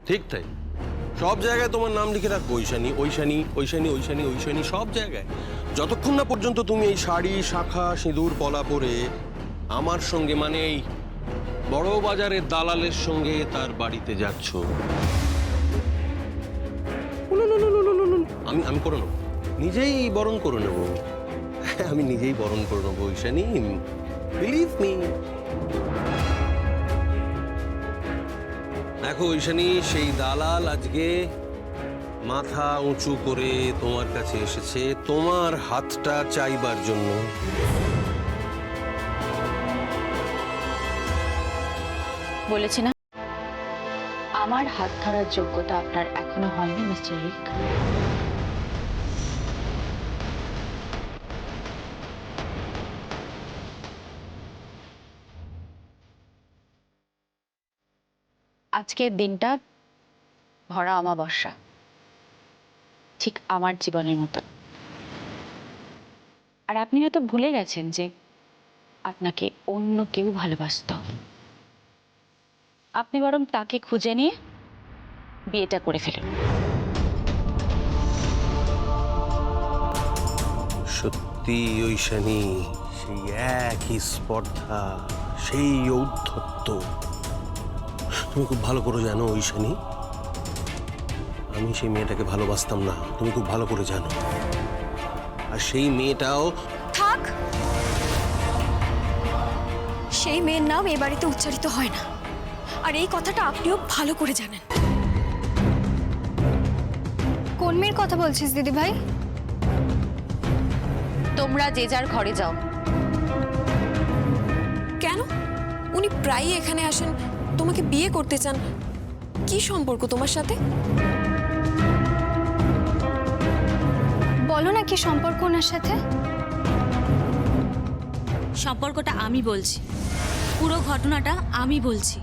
ঠিক তাই, সব জায়গায় তোমার নাম লিখে রাখবো, ঐশানী ঐশানী ঐশানী ঐশানী ঐশানী, সব জায়গায়। যতক্ষণ না পর্যন্ত তুমি এই শাড়ি শাখা সিঁদুর পলা পরে আমার সঙ্গে, মানে এই বড় বাজারের দালালের সঙ্গে তার বাড়িতে যাচ্ছ, আমি আমি করে নেবো, নিজেই বরণ করে নেব। আমি নিজেই বরণ করে নেবো ঐশানী, বিলিভ মি। দেখো ঐশানী, সেই দালাল আজকে মাথা উঁচু করে তোমার কাছে এসেছে তোমার হাতটা চাইবার জন্য। বলেছি না, আমার হাত ধরার যোগ্যতা আপনার এখনো হয়নি মিস্টার রিক। আজকের দিনটা ভরা অমাবস্যা, ঠিক আমার জীবনের মতো। আর আপনি হয়তো ভুলে গেছেন যে আপনাকে অন্য কেউ ভালোবাসত। আপনি বরং তাকে খুঁজে নিয়ে বিয়েটা করে ফেলুন। সত্যি ঐশানী, সেই একই স্পর্ধা, সেই ঔদ্ধত্য তুমি খুব ভালো করে জানো ঐশানী। আমি সেই মেয়েটাকে ভালোবাসতাম না, তুমি খুব ভালো করে জানো। আর সেই মেয়েটাও থাক, সেই মেয়ের নাম এ বাড়িতে উচ্চারিত হয় না, আর এই কথাটা আপনিও ভালো করে জানেন। কোন মেয়ের কথা বলছিস দিদি ভাই? তোমরা যে যার ঘরে যাও। কেন? উনি প্রায়ই এখানে আসেন, তোমাকে বিয়ে করতে চান। কি সম্পর্ক তোমার সাথে? বলো না কি সম্পর্ক ওনার সাথে। সম্পর্কটা আমি বলছি, পুরো ঘটনাটা আমি বলছি।